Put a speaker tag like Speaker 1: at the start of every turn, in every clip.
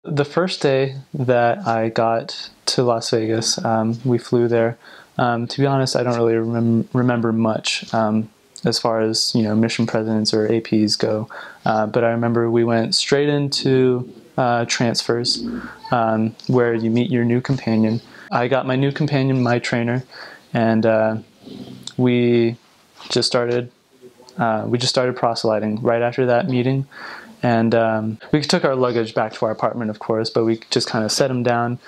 Speaker 1: The first day that I got to Las Vegas, we flew there. To be honest, I don't really remember much as far as mission presidents or APs go. But I remember we went straight into transfers, where you meet your new companion. I got my new companion, my trainer, and we just started. We just started proselyting right after that meeting. And we took our luggage back to our apartment, of course, but we just kind of set them down.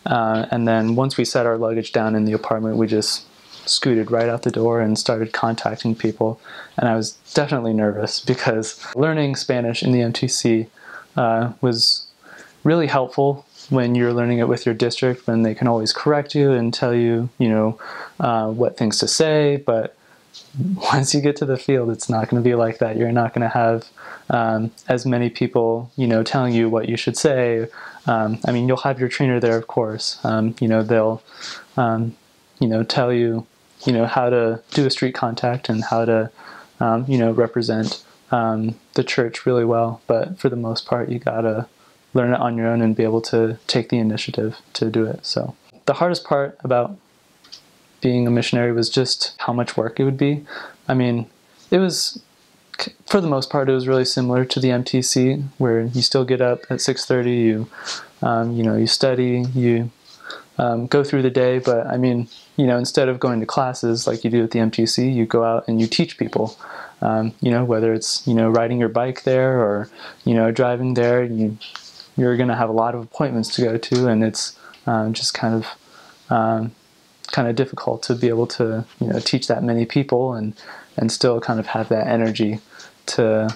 Speaker 1: And then once we set our luggage down in the apartment, we just scooted right out the door and started contacting people. And I was definitely nervous because learning Spanish in the MTC was really helpful when you're learning it with your district, when they can always correct you and tell you, what things to say. But once you get to the field, it's not going to be like that. You're not going to have as many people, telling you what you should say. You'll have your trainer there, of course. They'll, tell you, how to do a street contact and how to, represent the church really well. But for the most part, you gotta learn it on your own and be able to take the initiative to do it. So the hardest part about being a missionary was just how much work it would be. It was, for the most part, it was really similar to the MTC, where you still get up at 6:30, you study, you go through the day, but instead of going to classes like you do at the MTC, you go out and you teach people, whether it's, riding your bike there or, driving there, you're going to have a lot of appointments to go to, and it's just kind of difficult to be able to teach that many people and still kind of have that energy to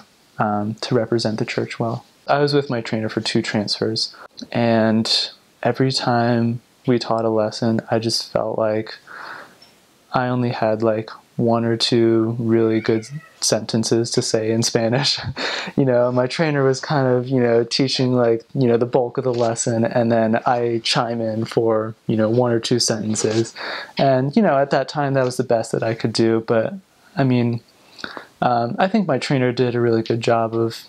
Speaker 1: represent the church well. I was with my trainer for 2 transfers, and every time we taught a lesson, I just felt like I only had like 1 or 2 really good sentences to say in Spanish. My trainer was kind of, teaching like, the bulk of the lesson, and then I chime in for, 1 or 2 sentences. And, at that time, that was the best that I could do. But, I think my trainer did a really good job of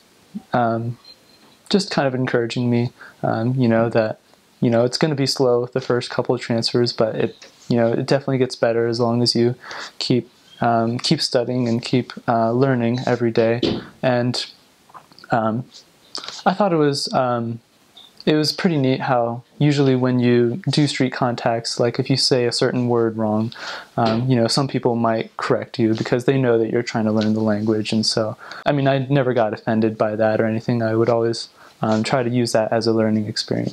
Speaker 1: just kind of encouraging me, that, it's going to be slow the first couple of transfers, but it definitely gets better as long as you keep studying and keep learning every day. And I thought it was pretty neat how usually when you do street contacts, like if you say a certain word wrong, some people might correct you because they know that you're trying to learn the language. And so, I never got offended by that or anything. I would always try to use that as a learning experience.